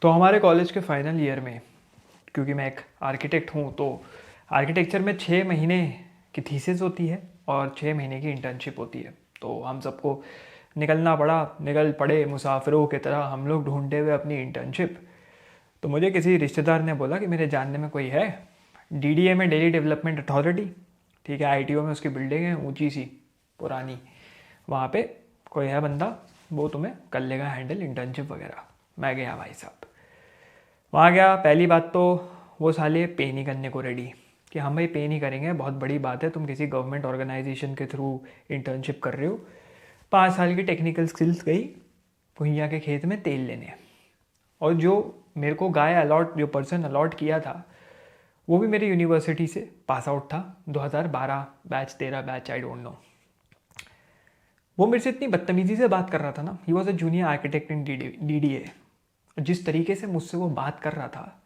तो हमारे कॉलेज के फाइनल ईयर में, क्योंकि मैं एक आर्किटेक्ट हूँ, तो आर्किटेक्चर में 6 महीने की थीसिस होती है और 6 महीने की इंटर्नशिप होती है। तो हम सबको निकल पड़े मुसाफिरों की तरह हम लोग ढूंढते हुए अपनी इंटर्नशिप। तो मुझे किसी रिश्तेदार ने बोला कि मेरे जानने में कोई है, डीडीए में, दिल्ली डेवलपमेंट अथॉरिटी, ठीक है, आईटीओ में उसकी बिल्डिंग है ऊंची सी पुरानी, वहाँ पे कोई है बंदा, वो तुम्हें कर लेगा हैंडल इंटर्नशिप वगैरह। मैं गया भाई साहब, वहाँ गया। पहली बात तो वो साले पे नहीं करने को रेडी कि हम भाई पे नहीं करेंगे, बहुत बड़ी बात है, तुम किसी गवर्नमेंट ऑर्गेनाइजेशन के थ्रू इंटर्नशिप कर रहे हो। 5 साल की टेक्निकल स्किल्स गई भुइयाँ के खेत में तेल लेने। और जो मेरे को गाय अलॉट, जो पर्सन अलॉट किया था, वो भी मेरी यूनिवर्सिटी से पास आउट था, 2012 batch, 13 batch, I don't know. वो मेरे से इतनी बदतमीजी से बात कर रहा था ना, he was a junior architect in DDA. जिस तरीके से मुझसे वो बात कर रहा था,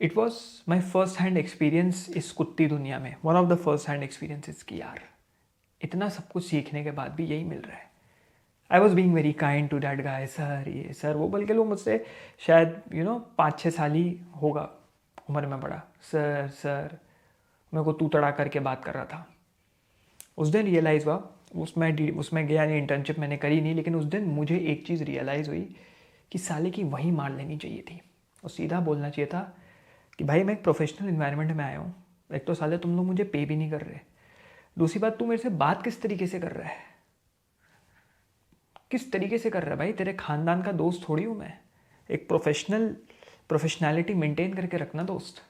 it was my first hand experience इस कुत्ती दुनिया में, one of the first hand experiences की यार इतना सब कुछ सीखने के बाद भी यही मिल रहा है। I was being very kind to that guy, sir ये सर वो, बल्कि वो मुझसे शायद 5-6 साल ही होगा उम्र में बड़ा। सर सर मेरे को तू तड़ा करके बात कर रहा था। उस दिन रियलाइज़ हुआ, उसमें गया नहीं, इंटर्नशिप मैंने करी नहीं, लेकिन उस दिन मुझे एक चीज़ रियलाइज़ हुई कि साले की वहीं मार लेनी चाहिए थी और सीधा बोलना चाहिए था कि भाई मैं एक प्रोफेशनल इन्वायरमेंट में आया हूँ, एक तो साले तुम लोग मुझे पे भी नहीं कर रहे, दूसरी बात तू मेरे से बात किस तरीके से कर रहा है, किस तरीके से कर रहा है भाई, तेरे खानदान का दोस्त थोड़ी हूँ मैं, एक प्रोफेशनैलिटी मेंटेन करके रखना दोस्त।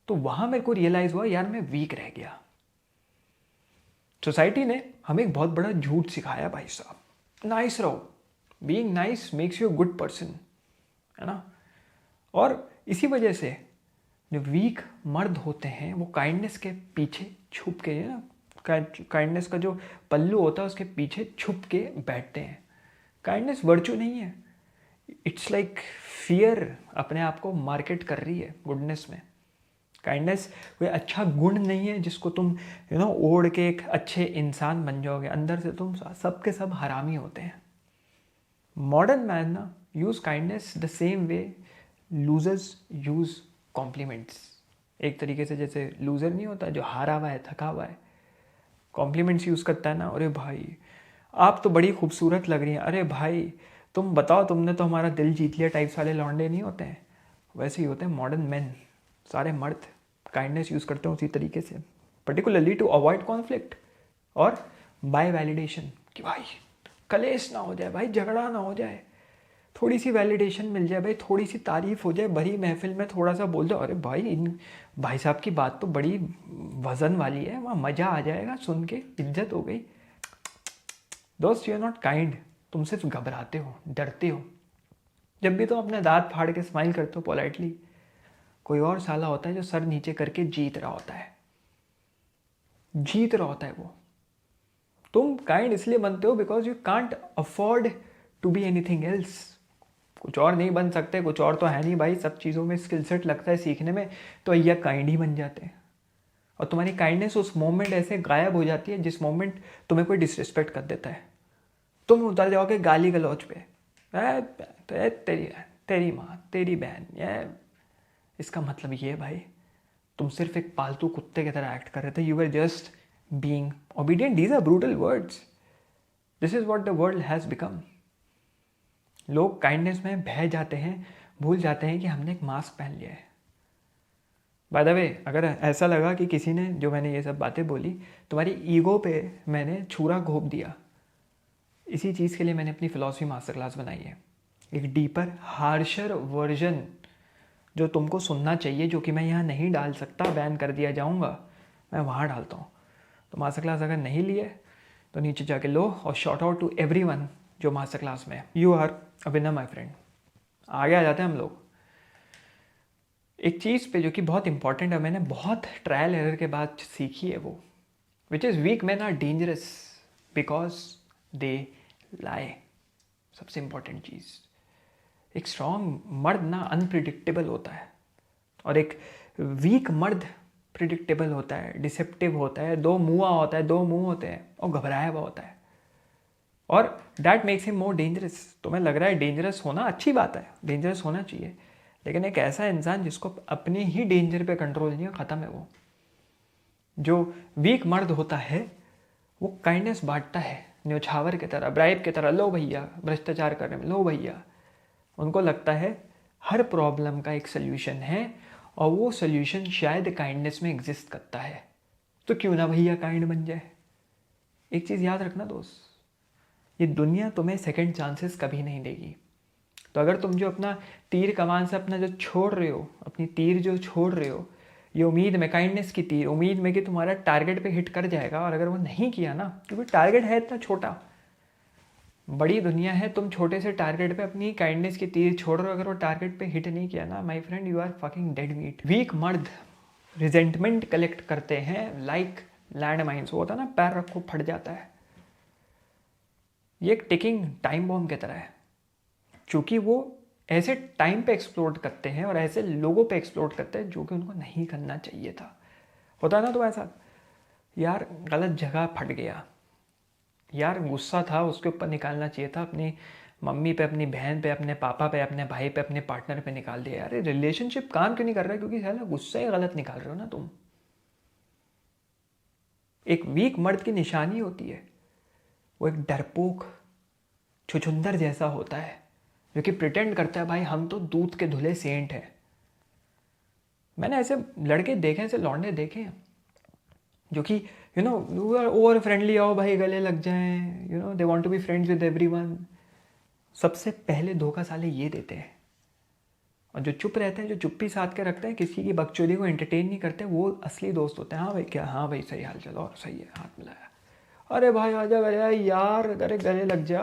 तो वहाँ मेरे को रियलाइज़ हुआ यार मैं वीक रह गया। सोसाइटी ने हमें एक बहुत बड़ा झूठ सिखाया भाई साहब, नाइस रहो, being nice makes you a good person, है ना। और इसी वजह से जो वीक मर्द होते हैं वो काइंडनेस के पीछे छुप के, है ना, काइंडनेस का जो पल्लू होता है उसके पीछे छुप के बैठते हैं। काइंडनेस वर्चू नहीं है, इट्स लाइक फियर अपने आप को मार्केट कर रही है गुडनेस में। काइंडनेस कोई अच्छा गुण नहीं है जिसको तुम ओढ़ के एक अच्छे इंसान बन जाओगे, अंदर से तुम सब के सब हरामी होते हैं। मॉडर्न मैन ना use kindness the same way losers use compliments. एक तरीके से जैसे लूज़र नहीं होता जो हारा हुआ है, थका हुआ है, कॉम्प्लीमेंट्स यूज़ करता है ना, अरे भाई आप तो बड़ी खूबसूरत लग रही हैं, अरे भाई तुम बताओ तुमने तो हमारा दिल जीत लिया, टाइप वाले लौंडे नहीं होते हैं, वैसे ही होते हैं मॉडर्न मैन। सारे मर्द काइंडनेस यूज़ करते हैं उसी तरीके से, पर्टिकुलरली टू अवॉइड कॉन्फ्लिक्ट और बाय वैलिडेशन, कि भाई कलेश ना हो जाए, भाई झगड़ा ना हो जाए, थोड़ी सी वैलिडेशन मिल जाए, भाई थोड़ी सी तारीफ हो जाए, भरी महफिल में थोड़ा सा बोल दो, अरे भाई इन भाई साहब की बात तो बड़ी वजन वाली है, वहाँ मज़ा आ जाएगा सुन के, इज्जत हो गई। दोस्त यू आर नॉट काइंड, तुम सिर्फ घबराते हो, डरते हो। जब भी तुम अपने दांत फाड़ के स्माइल करते हो पोलाइटली, कोई और साला होता है जो सर नीचे करके जीत रहा होता है, जीत रहा होता है वो। तुम काइंड इसलिए बनते हो because you can't afford to be anything else. कुछ और नहीं बन सकते, कुछ और तो है नहीं भाई, सब चीज़ों में स्किल सेट लगता है सीखने में, तो ये काइंड ही बन जाते हैं। और तुम्हारी काइंडनेस उस मोमेंट ऐसे गायब हो जाती है जिस मोमेंट तुम्हें कोई डिसरिस्पेक्ट कर देता है, तुम उतर जाओगे गाली गलौज पे, तेरी तेरी माँ, तेरी बहन, ये इसका मतलब ये भाई तुम सिर्फ एक पालतू कुत्ते की तरह एक्ट कर रहे थे, you were just being obedient. These are brutal words, this is what the world has become. लोग काइंडनेस में बह जाते हैं, भूल जाते हैं कि हमने एक मास्क पहन लिया है। बाय द वे, अगर ऐसा लगा कि किसी ने, जो मैंने ये सब बातें बोली, तुम्हारी ईगो पे मैंने छुरा घोंप दिया, इसी चीज़ के लिए मैंने अपनी फ़िलॉसफी मास्टर क्लास बनाई है, एक डीपर हार्शर वर्जन जो तुमको सुनना चाहिए, जो कि मैं यहाँ नहीं डाल सकता, बैन कर दिया जाऊँगा, मैं वहाँ डालता हूँ। तो मास्टर क्लास अगर नहीं लिए तो नीचे जाके लो, और शॉर्ट आउट टू एवरीवन जो मास्टर क्लास में, you are a winner my friend. आगे आ जाते हैं हम लोग एक चीज़ पे जो कि बहुत इंपॉर्टेंट है, मैंने बहुत ट्रायल एरर के बाद सीखी है वो, which is weak man are dangerous because they lie. सबसे इंपॉर्टेंट चीज़, एक स्ट्रॉन्ग मर्द ना अनप्रिडिक्टेबल होता है, और एक वीक मर्द प्रिडिक्टेबल होता है, डिसेप्टिव होता है, दो मुँहा होता है, दो मुंह होते हैं, और घबराया हुआ होता है। और that makes him more dangerous. तुम्हें लग रहा है डेंजरस होना अच्छी बात है, डेंजरस होना चाहिए, लेकिन एक ऐसा इंसान जिसको अपने ही डेंजर पे कंट्रोल नहीं है, ख़त्म है वो। जो वीक मर्द होता है वो काइंडनेस बांटता है न्योछावर की तरह, ब्राइब की तरह, लो भैया भ्रष्टाचार करने में, लो भैया। उनको लगता है हर प्रॉब्लम का एक सोल्यूशन है और वो सोल्यूशन शायद काइंडनेस में एग्जिस्ट करता है, तो क्यों ना भैया काइंड बन जाए। एक चीज़ याद रखना दोस्त, ये दुनिया तुम्हें सेकंड चांसेस कभी नहीं देगी। तो अगर तुम जो अपना तीर कमान से अपना जो छोड़ रहे हो, अपनी तीर जो छोड़ रहे हो, ये उम्मीद में, काइंडनेस की तीर, उम्मीद में कि तुम्हारा टारगेट पे हिट कर जाएगा, और अगर वो नहीं किया ना, क्योंकि टारगेट है इतना छोटा, बड़ी दुनिया है, तुम छोटे से टारगेट पे अपनी काइंडनेस की तीर छोड़ रहे हो, अगर वो टारगेट पे हिट नहीं किया ना, my friend, you are fucking dead meat. Weak मर्द रिजेंटमेंट कलेक्ट करते हैं लाइक लैंड माइन्स, होता है ना, पैर रखो फट जाता है। ये एक टिकिंग टाइम बॉम्ब की तरह है, क्योंकि वो ऐसे टाइम पे एक्सप्लोड करते हैं और ऐसे लोगों पे एक्सप्लोड करते हैं जो कि उनको नहीं करना चाहिए था। होता ना तो ऐसा, यार गलत जगह फट गया, यार गुस्सा था उसके ऊपर निकालना चाहिए था, अपनी मम्मी पे, अपनी बहन पे, अपने पापा पे, अपने भाई पे, अपने पार्टनर पे निकाल दिया। यार रिलेशनशिप काम क्यों नहीं कर रहा है? क्योंकि साला गुस्सा ही गलत निकाल रहे हो ना तुम। एक वीक मर्द की निशानी होती है, वो एक डरपोक छुछुंदर जैसा होता है, जो कि प्रिटेंड करता है भाई हम तो दूध के धुले सेंट हैं। मैंने ऐसे लड़के देखे, ऐसे लौंडे देखे हैं जो कि यू नो ओवर फ्रेंडली, आओ भाई गले लग जाएं, you know they want to be friends with everyone. सबसे पहले धोखा साले ये देते हैं, और जो चुप रहते हैं, जो चुप्पी साध के रखते हैं, किसी की बकचोदी को एंटरटेन नहीं करते, वो असली दोस्त होते हैं। हाँ भाई क्या, हाँ भाई सही हाल, चलो और सही है, हाथ मिलाया, अरे भाई आजा भैया यार, अरे गले लग जा,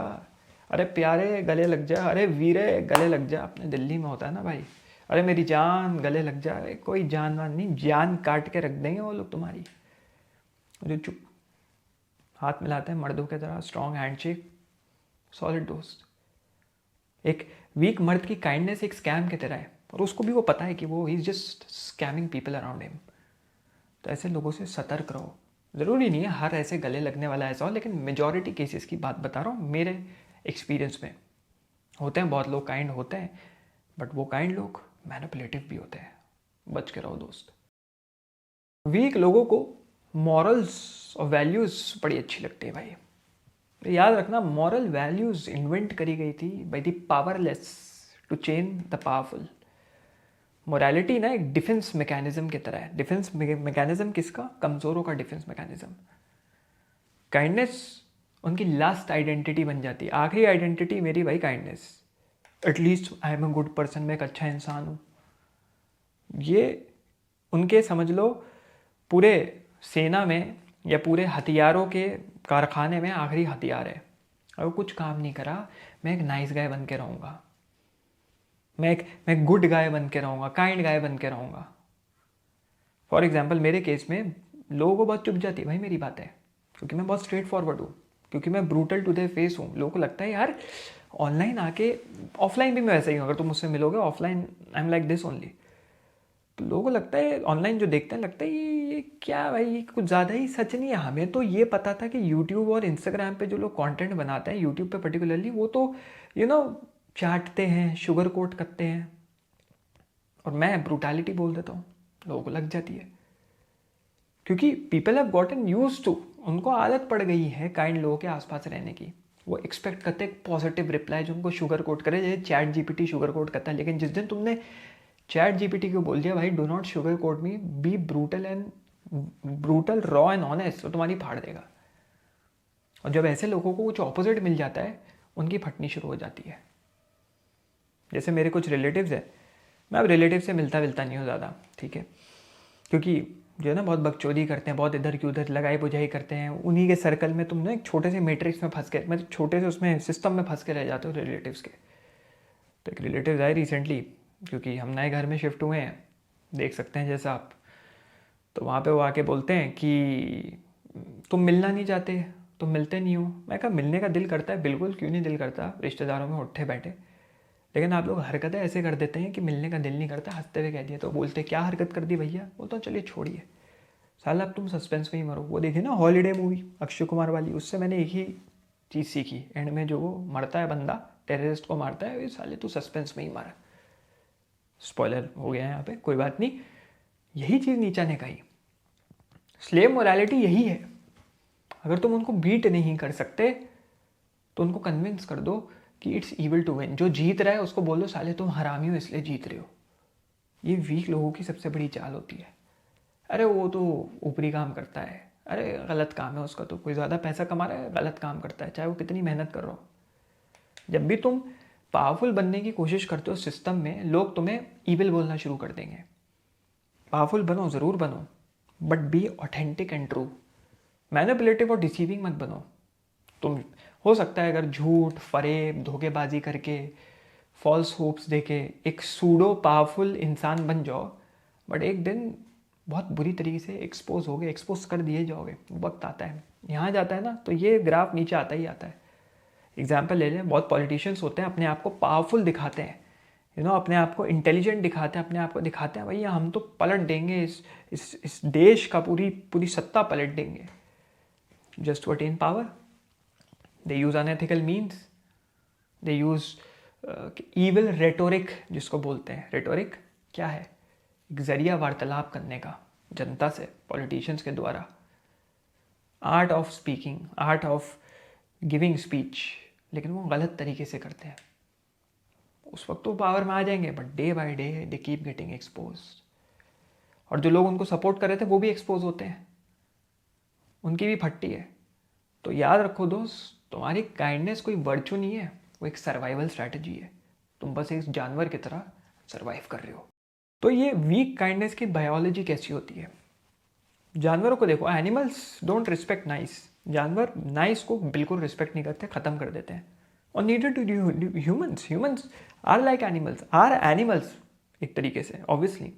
अरे प्यारे गले लग जा, अरे वीरे गले लग जा। अपने दिल्ली में होता है ना भाई, अरे मेरी जान गले लग जा। अरे कोई जान वान नहीं, जान काट के रख देंगे वो लोग तुम्हारी। जो चुप हाथ मिलाते हैं मर्दों की तरह, स्ट्रॉन्ग हैंडशेक, सॉलिड दोस्त। एक वीक मर्द की काइंडनेस एक स्कैम की तरह है, और उसको भी वो पता है कि वो he is just scamming people around him. तो ऐसे लोगों से सतर्क रहो। ज़रूरी नहीं है हर ऐसे गले लगने वाला ऐसा हो, लेकिन मेजॉरिटी केसेस की बात बता रहा हूँ मेरे एक्सपीरियंस में। होते हैं बहुत लोग काइंड होते हैं, बट वो काइंड लोग मैनिपुलेटिव भी होते हैं, बच के रहो दोस्त। वीक लोगों को मॉरल्स और वैल्यूज़ बड़ी अच्छी लगती है भाई। याद रखना, मॉरल वैल्यूज़ इन्वेंट करी गई थी by the powerless to chain the powerful. Morality ना एक डिफेंस मैकेनिज्म की तरह है। डिफेंस मैकेनिज्म किसका? कमज़ोरों का डिफेंस मैकेनिज्म। काइंडनेस उनकी लास्ट आइडेंटिटी बन जाती है, आखिरी आइडेंटिटी मेरी भाई kindness. At least I am a good person, मैं एक अच्छा इंसान हूँ। ये उनके समझ लो पूरे सेना में या पूरे हथियारों के कारखाने में आखिरी हथियार है। अगर कुछ काम नहीं करा, मैं एक नाइस गाय बन के रहूँगा, मैं गुड गाय बन के रहूँगा, काइंड गाय बन के रहूँगा। फॉर एग्जाम्पल मेरे केस में लोगों को बहुत चुभ जाती है भाई मेरी बातें, क्योंकि मैं बहुत स्ट्रेट फॉरवर्ड हूँ, क्योंकि मैं ब्रूटल टू द फेस हूँ। लोगों को लगता है यार ऑनलाइन आके, ऑफलाइन भी मैं वैसा ही हूँ, अगर तुम मुझसे मिलोगे offline I am like this only. तो लोगों को लगता है ऑनलाइन जो देखते हैं, लगता है ये क्या भाई, ये कुछ ज़्यादा ही सच नहीं है। हमें तो ये पता था कि यूट्यूब और इंस्टाग्राम पे जो लोग कंटेंट बनाते हैं, यूट्यूब पे पर्टिकुलरली, वो तो यू नो चाटते हैं, शुगर कोट करते हैं, और मैं ब्रूटैलिटी बोल देता हूँ, लोगों को लग जाती है। क्योंकि people have gotten used to, उनको आदत पड़ गई है काइंड लोगों के आसपास रहने की। वो एक्सपेक्ट करते हैं पॉजिटिव रिप्लाई जो उनको शुगर कोट करे, जैसे चैट जीपीटी शुगर कोट करता है। लेकिन जिस दिन तुमने चैट जीपीटी को बोल दिया भाई do not sugar coat me, be brutal raw and honest, तो तुम्हारी फाड़ देगा। और जब ऐसे लोगों को कुछ ऑपोजिट मिल जाता है, उनकी फटनी शुरू हो जाती है। जैसे मेरे कुछ रिलेटिव्स हैं, मैं अब रिलेटिव से मिलता नहीं हूँ ज़्यादा, ठीक है, क्योंकि जो है ना बहुत बकचोदी करते हैं, बहुत इधर की उधर लगाई बुझाई करते हैं। उन्हीं के सर्कल में तुम ना एक छोटे से मैट्रिक्स में फंस के, मतलब छोटे से उसमें सिस्टम में फंस के रह जाते हो रिलेटिव्स के। तो एक रिलेटिव्स आए रिसेंटली, क्योंकि हम नए घर में शिफ्ट हुए हैं, देख सकते हैं जैसा आप। तो वहाँ पे वो आके बोलते हैं कि तुम मिलना नहीं चाहते, तुम मिलते नहीं हो। मैं कहा मिलने का दिल करता है, बिल्कुल, क्यों नहीं दिल करता, रिश्तेदारों में उठे बैठे। लेकिन आप लोग हरकतें ऐसे कर देते हैं कि मिलने का दिल नहीं करता, हंसते हुए कह दिया। तो बोलते क्या हरकत कर दी भैया? बोलता हूँ चलिए छोड़िए, साला अब तुम सस्पेंस में ही मरो। वो देखिए ना हॉलीडे मूवी अक्षय कुमार वाली, उससे मैंने एक ही चीज़ सीखी, एंड में जो वो मरता है बंदा, टेररिस्ट को मारता है, ये साले तू सस्पेंस में ही मारा। स्पॉइलर हो गया है यहाँ पे, कोई बात नहीं। यही चीज़ नीचा ने कही, स्लेव मोरालिटी यही है। अगर तुम उनको बीट नहीं कर सकते तो उनको कन्विंस कर दो कि इट्स ईविल टू विन। जो जीत रहा है उसको बोलो साले तुम हरामी हो इसलिए जीत रहे हो। ये वीक लोगों की सबसे बड़ी चाल होती है। अरे वो तो ऊपरी काम करता है, अरे गलत काम है उसका, तो कोई ज़्यादा पैसा कमा रहा है, गलत काम करता है, चाहे वो कितनी मेहनत कर रहा हो। जब भी तुम पावरफुल बनने की कोशिश करते हो सिस्टम में, लोग तुम्हें ईविल बोलना शुरू कर देंगे। पावरफुल बनो, ज़रूर बनो, but be authentic and true. Manipulative और डिसीविंग मत बनो। तुम हो सकता है अगर झूठ, फरेब, धोखेबाजी करके, फॉल्स होप्स देके एक सूडो पावरफुल इंसान बन जाओ, बट एक दिन बहुत बुरी तरीके से एक्सपोज होगे, एक्सपोज कर दिए जाओगे। वक्त आता है, यहाँ जाता है ना, तो ये ग्राफ नीचे आता ही आता है। एग्जाम्पल ले लें, बहुत पॉलिटिशियंस होते हैं, अपने आप को पावरफुल दिखाते हैं, अपने आप को इंटेलिजेंट दिखाते हैं, अपने आप को दिखाते हैं भैया हम तो पलट देंगे इस देश का, पूरी सत्ता पलट देंगे। Just to attain power they use unethical means, they use evil rhetoric, जिसको बोलते हैं। रेटोरिक क्या है? एक जरिया वार्तालाप करने का जनता से, पॉलिटिशियंस के द्वारा। Art of speaking, art of giving speech, लेकिन वो गलत तरीके से करते हैं। उस वक्त तो पावर में आ जाएंगे, but day by day they keep getting expose. और जो लोग उनको सपोर्ट कर रहे थे वो भी एक्सपोज होते हैं, उनकी भी फटती है। तो याद रखो दोस्त, तुम्हारी काइंडनेस कोई वर्चू नहीं है, वो एक सर्वाइवल स्ट्रैटेजी है। तुम बस एक जानवर की तरह सर्वाइव कर रहे हो। तो ये वीक काइंडनेस की बायोलॉजी कैसी होती है? जानवरों को देखो, एनिमल्स डोंट रिस्पेक्ट नाइस। जानवर नाइस को बिल्कुल रिस्पेक्ट नहीं करते, ख़त्म कर देते हैं। और needed to humans, humans are like animals, are animals एक तरीके से। ऑब्वियसली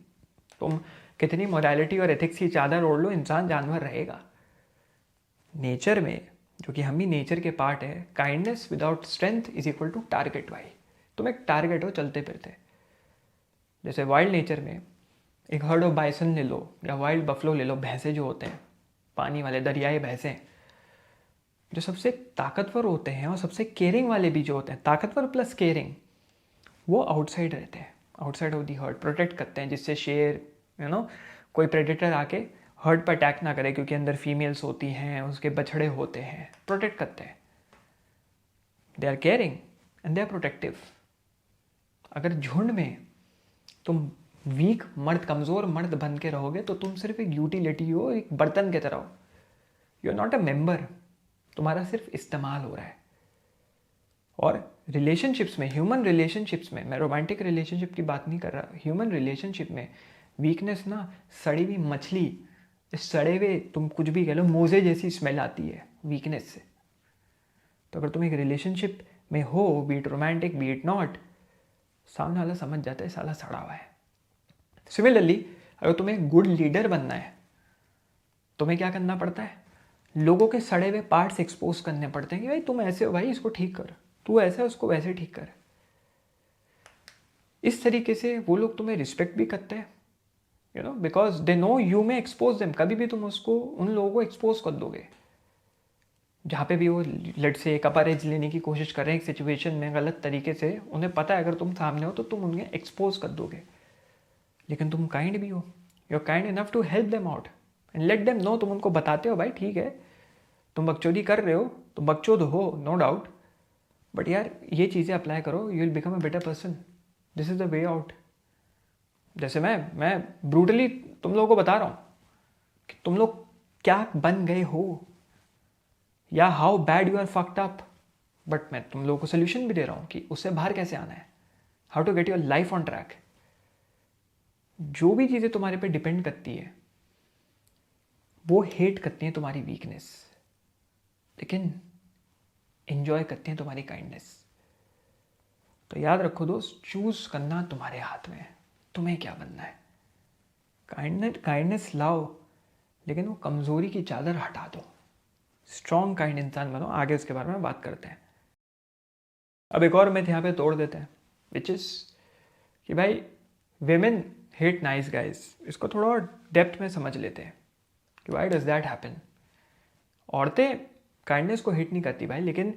तुम कितनी मोरालिटी और एथिक्स की चादर ओढ़ लो, इंसान जानवर रहेगा। नेचर में, जो कि हम ही नेचर के पार्ट है, kindness without strength is equal to target. भाई तुम एक टारगेट हो चलते फिरते। जैसे वाइल्ड नेचर में एक हर्ड ऑफ बाइसन ले लो या वाइल्ड बफलो ले लो, भैंसे जो होते हैं, पानी वाले दरियाई भैंसे, जो सबसे ताकतवर होते हैं और सबसे केयरिंग वाले भी जो होते हैं, ताकतवर प्लस केयरिंग, वो आउटसाइड रहते हैं, outside of the heard, protect करते हैं, जिससे शेर कोई प्रेडेटर आके हर्ड पर अटैक ना करे, क्योंकि अंदर फीमेल्स होती हैं, उसके बछड़े होते हैं, प्रोटेक्ट करते हैं। They are caring and they are protective. अगर झुंड में तुम वीक मर्द, कमज़ोर मर्द बन के रहोगे तो तुम सिर्फ एक यूटिलिटी हो, एक बर्तन की तरह हो। You are not a member, तुम्हारा सिर्फ इस्तेमाल हो रहा है। और रिलेशनशिप्स में, ह्यूमन रिलेशनशिप्स में, मैं रोमांटिक रिलेशनशिप की बात नहीं कर रहा, ह्यूमन रिलेशनशिप में वीकनेस ना, सड़ी हुई मछली, सड़े हुए तुम कुछ भी कह लो, मोजे जैसी स्मेल आती है वीकनेस से। तो अगर तुम एक रिलेशनशिप में हो, बीट रोमांटिक बीट नॉट, सामने वाला समझ जाता है साला सड़ा हुआ है। सिमिलरली अगर तुम्हें गुड लीडर बनना है, तुम्हें क्या करना पड़ता है? लोगों के सड़े हुए पार्ट्स एक्सपोज करने पड़ते हैं कि भाई तुम ऐसे हो, भाई इसको ठीक कर, तू ऐसा है उसको वैसे ठीक कर। इस तरीके से वो लोग तुम्हें रिस्पेक्ट भी करते हैं, बिकॉज दे नो यू में एक्सपोज देम। कभी भी तुम उसको, उन लोगों को एक्सपोज कर दोगे, जहाँ पे भी वो लेट से एक अपर एज लेने की कोशिश कर रहे हैं एक सिचुएशन में गलत तरीके से, उन्हें पता है अगर तुम सामने हो तो तुम उन्हें एक्सपोज कर दोगे। लेकिन तुम काइंड भी हो, you are kind enough to help them out and let them know. तुम उनको बताते हो भाई ठीक है तुम बकचोदी कर रहे हो, तुम बकचोद हो, नो डाउट, बट यार ये चीज़ें अप्लाई करो, you will become a better person, this is the way out. जैसे मैं ब्रूटली तुम लोगों को बता रहा हूँ कि तुम लोग क्या बन गए हो, या how bad you are fucked up, but मैं तुम लोगों को सोल्यूशन भी दे रहा हूँ कि उससे बाहर कैसे आना है, how to get your life on track. जो भी चीज़ें तुम्हारे पे डिपेंड करती है वो हेट करती हैं तुम्हारी वीकनेस, लेकिन एंजॉय करते हैं तुम्हारी काइंडनेस। तो याद रखो दोस्त, चूज करना तुम्हारे हाथ में है, तुम्हें क्या बनना है। काइंडनेस लाओ, लेकिन वो कमज़ोरी की चादर हटा दो, स्ट्रॉन्ग काइंड इंसान बनो। आगे उसके बारे में बात करते हैं। अब एक और मिथ यहाँ पे तोड़ देते हैं, विच इज़ कि भाई वेमेन हेट नाइस गाइज। इसको थोड़ा और डेप्थ में समझ लेते हैं कि वाई डज दैट हैपन। औरतें काइंडनेस को हेट नहीं करती भाई, लेकिन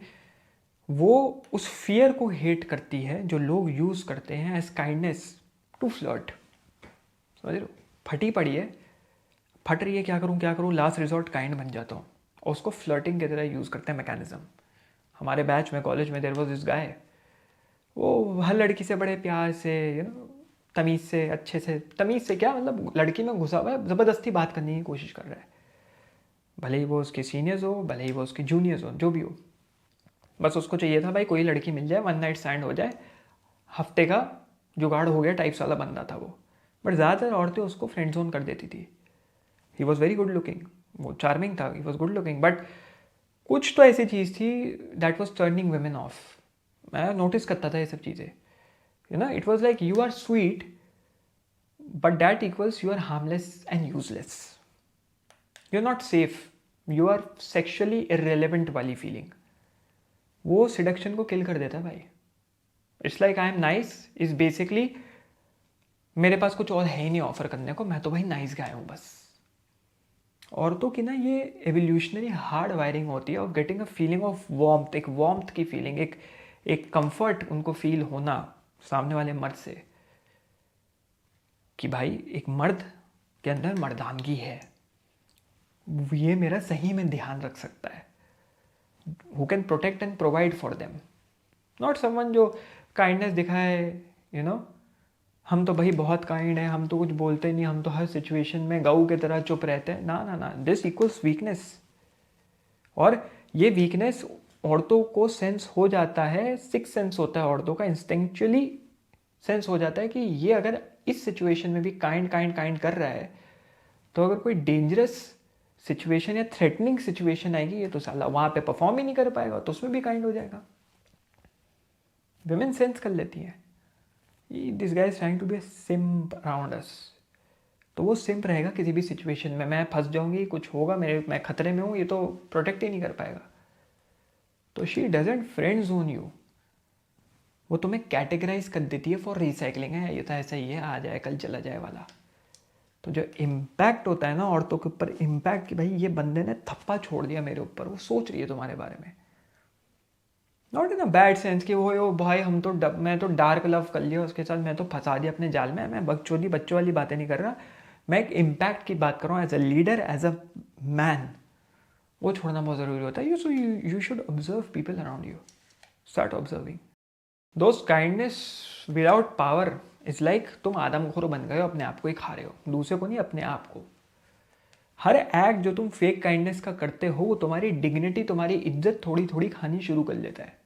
वो उस फियर को हेट करती है जो लोग यूज़ करते हैं एज काइंडनेस टू फ्लर्ट। समझ रहे हो? फटी पड़ी है, फट रही है, क्या करूँ, लास्ट रिजॉर्ट काइंड बन जाता हूँ, और उसको फ्लर्टिंग की तरह यूज़ करते हैं मैकेनिज्म। हमारे बैच में कॉलेज में देयर वाज दिस गाय, वो हर लड़की से बड़े प्यार से तमीज़ से, अच्छे से, तमीज़ से क्या मतलब, लड़की में घुसा हुआ है, ज़बरदस्ती बात करने की कोशिश कर रहा है, भले ही वो उसके सीनियर्स हो, भले ही वो उसके जूनियर्स हो, जो भी हो। बस उसको चाहिए था भाई कोई लड़की मिल जाए, वन नाइट स्टैंड हो जाए, हफ्ते का जुगाड़ हो गया टाइप्स वाला बंदा था वो। बट ज़्यादातर औरतें उसको फ्रेंड जोन कर देती थी। He was very good looking, वो चार्मिंग था, he was good looking, but कुछ तो ऐसी चीज़ थी that was turning women off. मैं नोटिस करता था ये सब चीज़ें, it was like you are sweet but that equals you are harmless and useless, you are not safe, you are sexually irrelevant वाली फीलिंग, वो सिडक्शन को किल कर देता है भाई। It's like I M nice is basically मेरे पास कुछ और है ही नहीं ऑफर करने को, मैं तो भाई नाइस गाय हूँ बस। औरतों की ना ये एवोल्यूशनरी हार्ड वायरिंग होती है of getting a feeling of warmth, एक वार्मथ की फीलिंग, एक कंफर्ट उनको फील होना सामने वाले मर्द से, कि भाई एक मर्द के अंदर मर्दानगी है, ये मेरा सही में ध्यान रख सकता है, who can protect and provide for them, not someone जो काइंडनेस दिखाए, हम तो भाई बहुत काइंड है, हम तो कुछ बोलते नहीं, हम तो हर सिचुएशन में गऊ की तरह चुप रहते हैं, ना ना ना, दिस इक्वल्स वीकनेस। और ये वीकनेस औरतों को सेंस हो जाता है, सिक्स सेंस होता है औरतों का, इंस्टिंक्चुअली सेंस हो जाता है कि ये अगर इस सिचुएशन में भी काइंड कर रहा है, तो अगर कोई डेंजरस सिचुएशन या थ्रेटनिंग सिचुएशन आएगी, ये तो साला वहाँ पे परफॉर्म ही नहीं कर पाएगा, तो उसमें भी काइंड हो जाएगा। विमेन सेंस कर लेती हैं this guy is trying to be a simp around us, तो वो सिम्प रहेगा किसी भी सिचुएशन में, मैं फंस जाऊंगी, कुछ होगा, मैं खतरे में हूँ, ये तो प्रोटेक्ट ही नहीं कर पाएगा। तो she doesn't friend zone you, वो तुम्हें कैटेगराइज कर देती है फॉर रिसाइकलिंग, है ये तो ऐसा ही है, आ जाए कल चला जाए वाला। तो जो इम्पैक्ट होता है ना औरतों के ऊपर, इम्पैक्ट कि भाई ये बंदे ने थप्पा छोड़ दिया मेरे ऊपर, वो सोच रही है तुम्हारे बारे में, not in a bad sense कि वो भाई मैं तो डार्क लव कर लिया उसके साथ, मैं तो फंसा दिया अपने जाल में, मैं बकचोदी बच्चों वाली बातें नहीं कर रहा, मैं एक इम्पैक्ट की बात कर रहा हूँ as a leader, as a man. वो छोड़ना बहुत ज़रूरी होता है। You should observe people around you, start observing दोस्त। Kindness without power is like तुम आदमखोर बन गए हो, अपने आप को ही खा रहे हो, दूसरे को नहीं, अपने आप को। हर एक्ट जो तुम फेक काइंडनेस का करते हो, वो तुम्हारी डिग्निटी, तुम्हारी इज्जत थोड़ी थोड़ी खानी शुरू कर लेता है।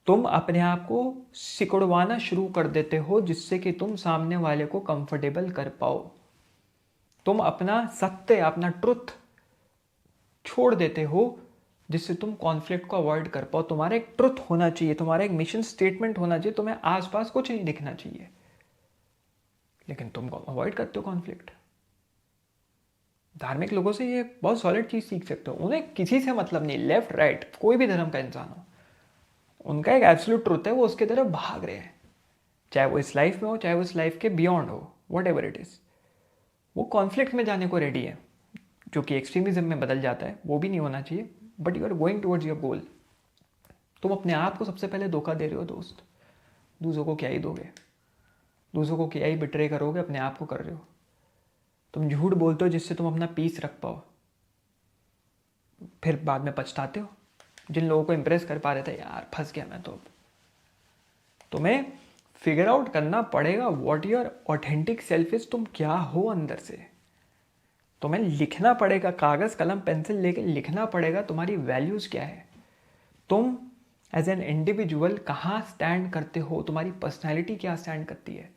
तुम अपने आप को सिकुड़वाना शुरू कर देते हो, जिससे कि तुम सामने वाले को कंफर्टेबल कर पाओ। तुम अपना सत्य, अपना ट्रुथ छोड़ देते हो, जिससे तुम कॉन्फ्लिक्ट को अवॉइड कर पाओ। तुम्हारा एक ट्रुथ होना चाहिए, तुम्हारा एक मिशन स्टेटमेंट होना चाहिए, तुम्हें आसपास कुछ नहीं दिखना चाहिए, लेकिन तुम अवॉइड करते हो कॉन्फ्लिक्ट। धार्मिक लोगों से ये बहुत सॉलिड चीज सीख सकते हो, उन्हें किसी से मतलब नहीं, लेफ्ट राइट कोई भी धर्म का इंसान हो, उनका एक एब्सोल्यूट ट्रुथ है, वो उसके तरफ भाग रहे हैं, चाहे वो इस लाइफ में हो, चाहे वो इस लाइफ के बियॉन्ड हो, वट एवर इट इज। वो कॉन्फ्लिक्ट में जाने को रेडी है, जो कि एक्सट्रीमिज्म में बदल जाता है, वो भी नहीं होना चाहिए, but you are going towards your goal. तुम अपने आप को सबसे पहले धोखा दे रहे हो दोस्त, दूसरों को क्या ही दोगे, दूसरों को क्या ही बिट्रे करोगे, अपने आप को कर रहे हो। तुम झूठ बोलते हो जिससे तुम अपना पीस रख पाओ, फिर बाद में पछताते हो। जिन लोगों को इंप्रेस कर पा रहे थे, यार फंस गया मैं तो। तुम्हें फिगर आउट करना पड़ेगा what your authentic self is, तुम क्या हो अंदर से। तुम्हें लिखना पड़ेगा, कागज कलम पेंसिल लेके लिखना पड़ेगा तुम्हारी वैल्यूज क्या है, तुम एज एन इंडिविजुअल कहाँ स्टैंड करते हो, तुम्हारी पर्सनैलिटी क्या स्टैंड करती है।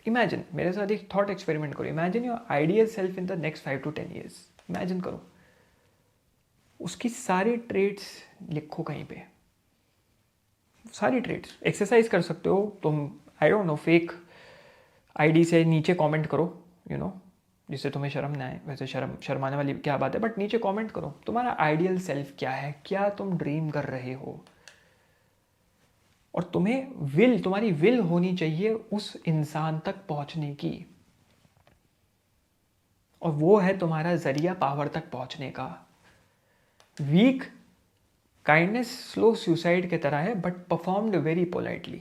इमेजिन, मेरे साथ एक थॉट एक्सपेरिमेंट करो, imagine your ideal self in the next 5 to 10 years। Imagine करो, उसकी सारी ट्रेड्स लिखो कहीं पे, सारी ट्रेड्स। एक्सरसाइज कर सकते हो तुम, I don't know, fake ID से नीचे कमेंट करो, जिससे तुम्हें शर्म ना आए, वैसे शर्माने वाली क्या बात है, बट नीचे कमेंट करो तुम्हारा आइडियल सेल्फ क्या है, क्या तुम ड्रीम कर रहे हो। और तुम्हारी विल होनी चाहिए उस इंसान तक पहुंचने की, और वो है तुम्हारा जरिया पावर तक पहुंचने का। वीक काइंडनेस स्लो सुसाइड की तरह है but performed very politely.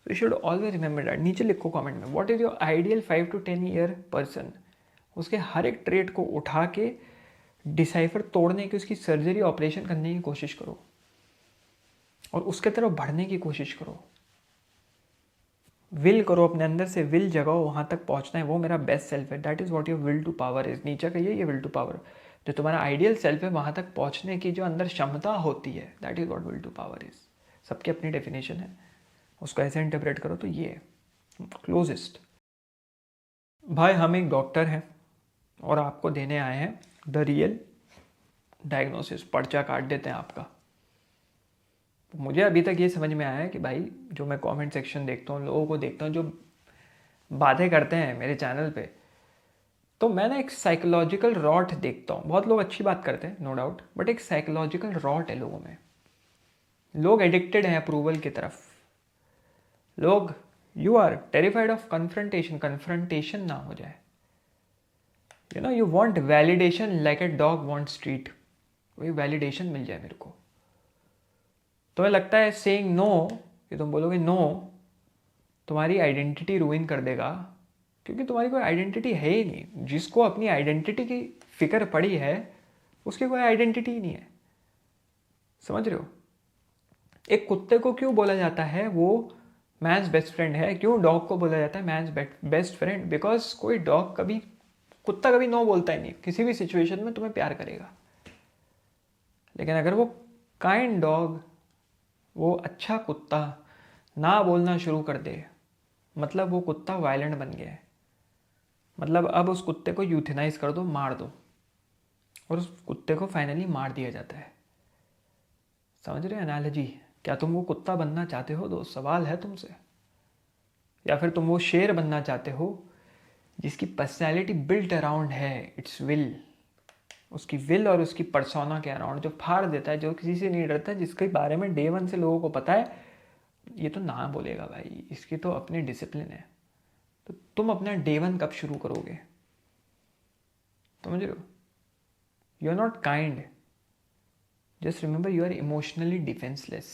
You should always remember that. नीचे लिखो कमेंट में what is your ideal 5 to 10 year person. उसके हर एक ट्रेट को उठा के डिसाइफर तोड़ने की, उसकी सर्जरी ऑपरेशन करने की कोशिश करो और उसके तरफ बढ़ने की कोशिश करो। विल करो, अपने अंदर से विल जगाओ, वहां तक पहुंचना है, वो मेरा बेस्ट सेल्फ है। That is what your will to power is. नीचे का ये विल टू पावर, जो तुम्हारा आइडियल सेल्फ है वहां तक पहुंचने की जो अंदर क्षमता होती है, that is what will to power is. सबकी अपनी डेफिनेशन है, उसको ऐसे इंटरप्रेट करो तो ये क्लोजेस्ट। भाई हम एक डॉक्टर हैं और आपको देने आए हैं द रियल डायग्नोसिस। पर्चा काट देते हैं आपका। मुझे अभी तक ये समझ में आया है कि भाई जो मैं कमेंट सेक्शन देखता हूँ, लोगों को देखता हूँ जो बातें करते हैं मेरे चैनल पे, तो मैं ना एक साइकोलॉजिकल रॉट देखता हूँ। बहुत लोग अच्छी बात करते हैं नो डाउट, बट एक साइकोलॉजिकल रॉट है लोगों में। लोग एडिक्टेड हैं अप्रूवल की तरफ। लोग, you are terrified of confrontation. Confrontation ना हो जाए, you know, you want validation like a dog wants treat. वही वैलिडेशन मिल जाए मेरे को। तुम्हें लगता है सेइंग नो, कि तुम बोलोगे नो, तुम्हारी आइडेंटिटी रूइन कर देगा, क्योंकि तुम्हारी कोई आइडेंटिटी है ही नहीं। जिसको अपनी आइडेंटिटी की फिक्र पड़ी है उसकी कोई आइडेंटिटी ही नहीं है। समझ रहे हो? एक कुत्ते को क्यों बोला जाता है वो मैन्स बेस्ट फ्रेंड है, क्यों डॉग को बोला जाता है मैन्स बेस्ट फ्रेंड? बिकॉज कोई डॉग कभी, कुत्ता कभी नो बोलता ही नहीं। किसी भी सिचुएशन में तुम्हें प्यार करेगा। लेकिन अगर वो काइंड डॉग, वो अच्छा कुत्ता ना बोलना शुरू कर दे, मतलब वो कुत्ता वायलेंट बन गया है। मतलब अब उस कुत्ते को यूथेनाइज कर दो, मार दो, और उस कुत्ते को फाइनली मार दिया जाता है। समझ रहे एनालॉजी? क्या तुम वो कुत्ता बनना चाहते हो दोस्त? सवाल है तुमसे। या फिर तुम वो शेर बनना चाहते हो जिसकी पर्सनैलिटी बिल्ट अराउंड है इट्स विल, उसकी विल और उसकी पर्सोना के अराउंड, जो फाड़ देता है, जो किसी से नहीं डरता, जिसके बारे में डे वन से लोगों को पता है ये तो ना बोलेगा भाई, इसकी तो अपनी डिसिप्लिन है। तो तुम अपना डे वन कब शुरू करोगे? समझ रहे हो? You are not kind, just remember you are emotionally defenceless.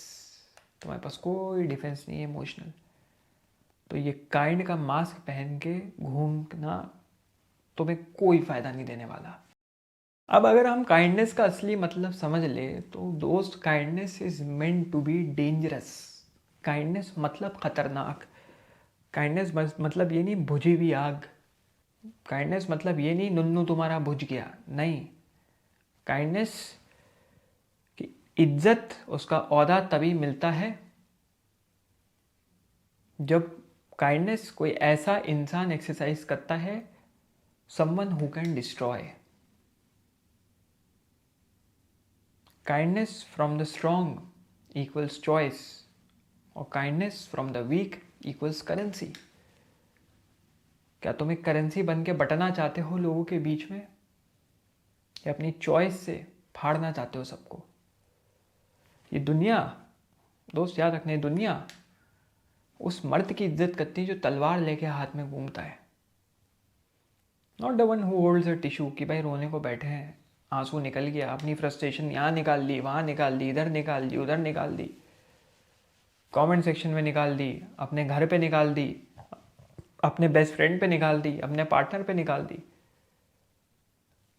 तुम्हारे पास कोई डिफेंस नहीं है इमोशनल। तो ये काइंड का मास्क पहन के घूमना तुम्हें कोई फायदा नहीं देने वाला। अब अगर हम काइंडनेस का असली मतलब समझ ले तो दोस्त, kindness is meant to be dangerous. Kindness मतलब खतरनाक। काइंडनेस मतलब ये नहीं बुझी हुई आग। काइंडनेस मतलब ये नहीं नुन्नू तुम्हारा बुझ गया। नहीं, काइंडनेस की इज्जत, उसका औहदा तभी मिलता है जब काइंडनेस कोई ऐसा इंसान एक्सरसाइज करता है, someone who can destroy. Kindness from the strong equals choice, और kindness from the weak equals currency. क्या तुम एक करेंसी बन के बटना चाहते हो लोगों के बीच में, या अपनी चॉइस से फाड़ना चाहते हो सबको? ये दुनिया, दोस्त याद रखने, दुनिया उस मर्द की इज्जत करती है जो तलवार लेके हाथ में घूमता है, not the one who holds a tissue. कि भाई रोने को बैठे हैं, आंसू निकल गया, अपनी फ्रस्ट्रेशन यहाँ निकाल दी, वहाँ निकाल दी, इधर निकाल दी, उधर निकाल दी, कमेंट सेक्शन में निकाल दी, अपने घर पे निकाल दी, अपने बेस्ट फ्रेंड पे निकाल दी, अपने पार्टनर पे निकाल दी।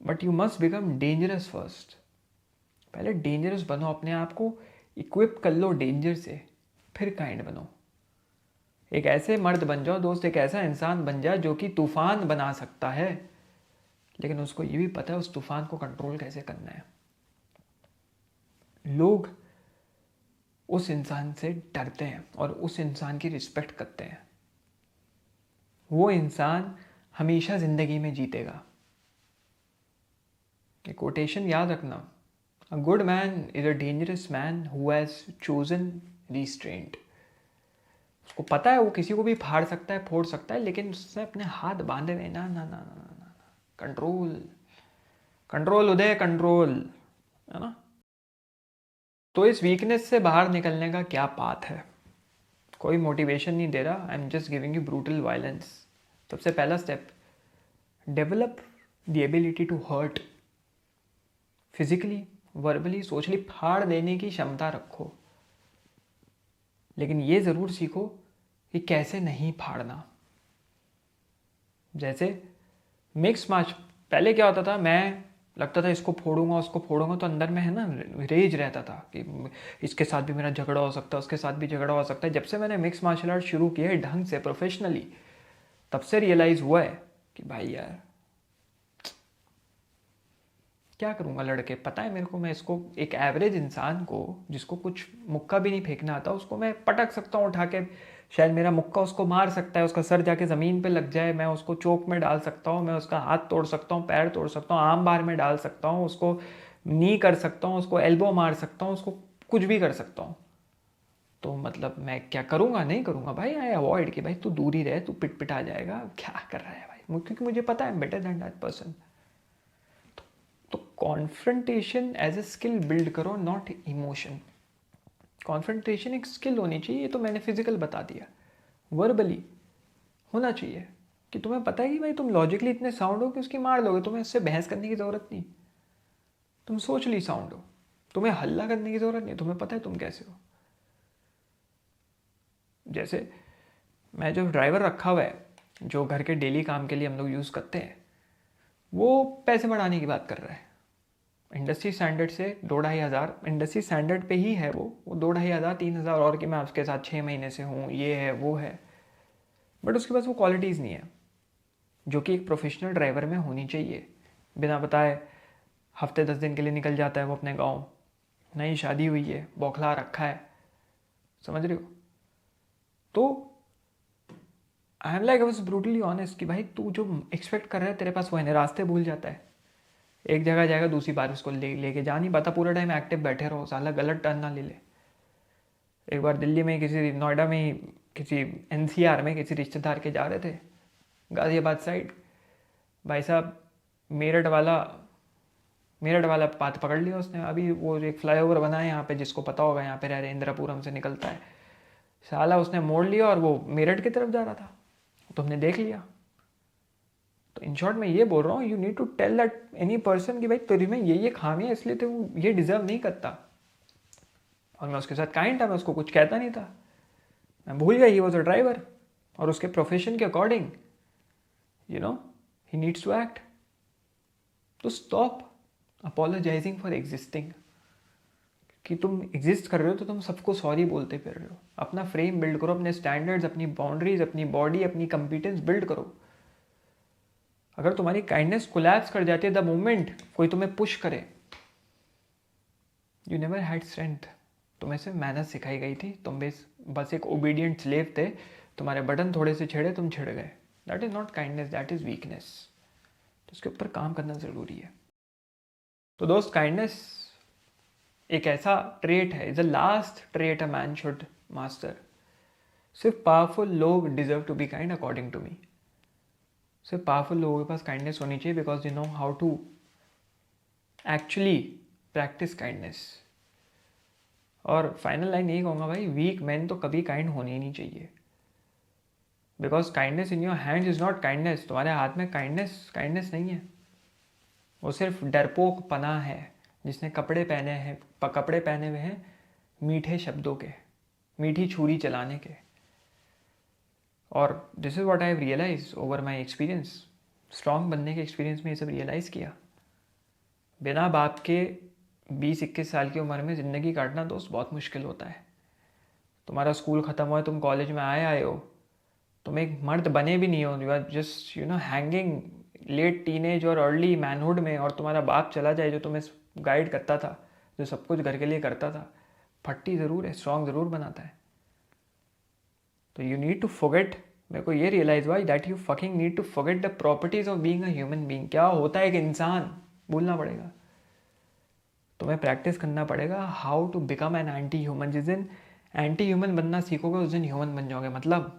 But you must become dangerous first. पहले डेंजरस बनो, अपने आप को इक्विप कर लो डेंजर से, फिर काइंड बनो। एक ऐसे मर्द बन जाओ दोस्त, एक ऐसा इंसान बन जाए जो कि तूफान बना सकता है, लेकिन उसको ये भी पता है उस तूफान को कंट्रोल कैसे करना है। लोग उस इंसान से डरते हैं और उस इंसान की रिस्पेक्ट करते हैं। वो इंसान हमेशा जिंदगी में जीतेगा। ये कोटेशन याद रखना, a good man is a dangerous man who has chosen restraint. उसको पता है वो किसी को भी फाड़ सकता है, फोड़ सकता है, लेकिन उसने अपने हाथ बांधे हुए, ना ना ना ना ना, कंट्रोल, कंट्रोल उदय, कंट्रोल, है ना? तो इस वीकनेस से बाहर निकलने का क्या पाथ है? कोई मोटिवेशन नहीं दे रहा, I am just giving you brutal violence. सबसे पहला step, develop the ability to hurt physically, verbally socially फाड़ देने की क्षमता रखो, लेकिन ये ज़रूर सीखो कि कैसे नहीं फाड़ना। जैसे मिक्स मैच, पहले क्या होता था, मैं लगता था इसको फोड़ूंगा उसको फोड़ूंगा, तो अंदर में है ना रेज रहता था कि इसके साथ भी मेरा झगड़ा हो सकता है, उसके साथ भी झगड़ा हो सकता है। जब से मैंने मिक्स मार्शल आर्ट शुरू किया है ढंग से प्रोफेशनली, तब से रियलाइज़ हुआ है कि भाई यार क्या करूँगा लड़के, पता है मेरे को, मैं इसको एक एवरेज इंसान को जिसको कुछ मुक्का भी नहीं फेंकना आता उसको मैं पटक सकता हूँ उठा के, शायद मेरा मुक्का उसको मार सकता है, उसका सर जाके ज़मीन पे लग जाए, मैं उसको चोक में डाल सकता हूँ, मैं उसका हाथ तोड़ सकता हूँ, पैर तोड़ सकता हूँ, आम बार में डाल सकता हूँ, उसको नी कर सकता हूँ, उसको एल्बो मार सकता हूँ, उसको कुछ भी कर सकता हूँ। तो मतलब मैं क्या करूँगा, नहीं करूँगा भाई, आई अवॉइड कि भाई तू दूर ही रहे, तू पिट पिट आ जाएगा, क्या कर रहा है भाई, क्योंकि मुझे पता है बेटर दैन दैट पर्सन। तो confrontation as a skill build करो, नॉट इमोशन। कॉन्फ्रंटेशन एक स्किल होनी चाहिए, ये तो मैंने फिजिकल बता दिया। वर्बली होना चाहिए कि तुम्हें पता है कि भाई तुम लॉजिकली इतने साउंड हो कि उसकी मार लोगे, तुम्हें इससे बहस करने की ज़रूरत नहीं, तुम सोचली साउंड हो, तुम्हें हल्ला करने की ज़रूरत नहीं, तुम्हें पता है तुम कैसे हो। जैसे मैं जो ड्राइवर रखा हुआ है, जो घर के डेली काम के लिए हम लोग यूज़ करते हैं, वो पैसे बढ़ाने की बात कर रहा है। इंडस्ट्री स्टैंडर्ड से 2-2.5 हज़ार, इंडस्ट्री स्टैंडर्ड पे ही है वो 2-2.5 हज़ार 3 हज़ार, और कि मैं आपके साथ 6 महीने से हूँ, ये है वो है, बट उसके पास वो क्वालिटीज़ नहीं है जो कि एक प्रोफेशनल ड्राइवर में होनी चाहिए। बिना बताए हफ्ते 10 दिन के लिए निकल जाता है वो अपने गाँव, नई शादी हुई है, बौखला रखा है, समझ रहे हो। तो I am like I was brutally honest कि भाई तू जो एक्सपेक्ट कर रहा है तेरे पास वो है, रास्ते भूल जाता है, एक जगह जाएगा दूसरी बार उसको लेके जा नहीं पाता, पूरा टाइम एक्टिव बैठे रहो, साला गलत टर्न ना ले ले। एक बार दिल्ली में किसी, नोएडा में किसी एनसीआर में किसी रिश्तेदार के जा रहे थे, गाज़ियाबाद साइड, भाई साहब मेरठ वाला पाथ पकड़ लिया उसने। अभी वो एक फ्लाईओवर बना है यहाँ पे, जिसको पता होगा, यहाँ पे रह रहे इंदिरापुरम से निकलता है, साला उसने मोड़ लिया और वो मेरठ की तरफ जा रहा था, तो हमने देख लिया। तो इन शॉर्ट मैं ये बोल रहा हूँ, you need to tell that any person कि भाई तेरे में ये खामियां, इसलिए तो वो ये डिजर्व नहीं करता। और मैं उसके साथ काइंड था, मैं उसको कुछ कहता नहीं था, मैं भूल गया ही वॉज अ ड्राइवर, और उसके प्रोफेशन के अकॉर्डिंग ही नीड्स टू एक्ट। तो स्टॉप अपोलोजाइजिंग फॉर एग्जिस्टिंग, कि तुम एग्जिस्ट कर रहे हो तो तुम सबको सॉरी बोलते फिर रहे हो। अपना फ्रेम बिल्ड करो, अपने स्टैंडर्ड्स, अपनी बाउंड्रीज, अपनी बॉडी, अपनी कंपिटेंस बिल्ड करो। अगर तुम्हारी काइंडनेस कोलैप्स कर जाती है द मोमेंट कोई तुम्हें पुश करे, यू नेवर हैड स्ट्रेंथ, तुम्हें सिर्फ मेहनत सिखाई गई थी, तुम बस एक ओबीडियंट स्लेव थे, तुम्हारे बटन थोड़े से छेड़े तुम छिड़ गए। That is not kindness, that is weakness. तो इसके ऊपर काम करना ज़रूरी है। तो दोस्त, काइंडनेस एक ऐसा ट्रेट है, is the last trait a man should master. सिर्फ पावरफुल लोग deserve to be kind according to me. सिर्फ पावरफुल लोगों के पास काइंडनेस होनी चाहिए, because they know how to actually practise kindness. और फाइनल लाइन यही कहूँगा भाई, वीक मैन तो कभी काइंड होने ही नहीं चाहिए, because kindness in your hands is not kindness. तुम्हारे हाथ में काइंडनेस नहीं है, वो सिर्फ डरपोक पना है जिसने कपड़े पहने हुए हैं मीठे शब्दों के, मीठी छुरी चलाने के। और this is what I have realise over my experience, strong बनने के एक्सपीरियंस में ये सब रियलाइज़ किया। बिना बाप के 20-21 साल की उम्र में ज़िंदगी काटना दोस्त बहुत मुश्किल होता है। तुम्हारा स्कूल ख़त्म हुआ, तुम कॉलेज में आए हो, तुम एक मर्द बने भी नहीं हो, you are just hanging late teenage और अर्ली मैनहुड में, और तुम्हारा बाप चला जाए जो तुम्हें गाइड करता था, जो सब कुछ घर के लिए करता था, फट्टी ज़रूर है, स्ट्रॉन्ग ज़रूर बनाता है। तो यू नीड टू फॉरगेट, मेरे को ये रियलाइज हुआ that you fucking need to forget the properties of being a human being. क्या होता है एक इंसान, भूलना पड़ेगा। तुम्हें प्रैक्टिस करना पड़ेगा how to become an anti human. जिस दिन एंटी ह्यूमन बनना सीखोगे उस दिन ह्यूमन बन जाओगे। मतलब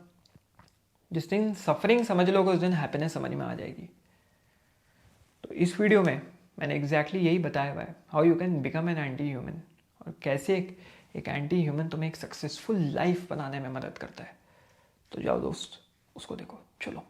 जिस दिन सफरिंग समझ लोगे उस दिन हैप्पीनेस समझ में आ जाएगी। तो इस वीडियो में मैंने एग्जैक्टली यही बताया हुआ है, how you can become an anti human, और कैसे एक एंटी ह्यूमन तुम्हें एक सक्सेसफुल लाइफ बनाने में मदद करता है। तो जाओ दोस्त, उसको देखो, चलो।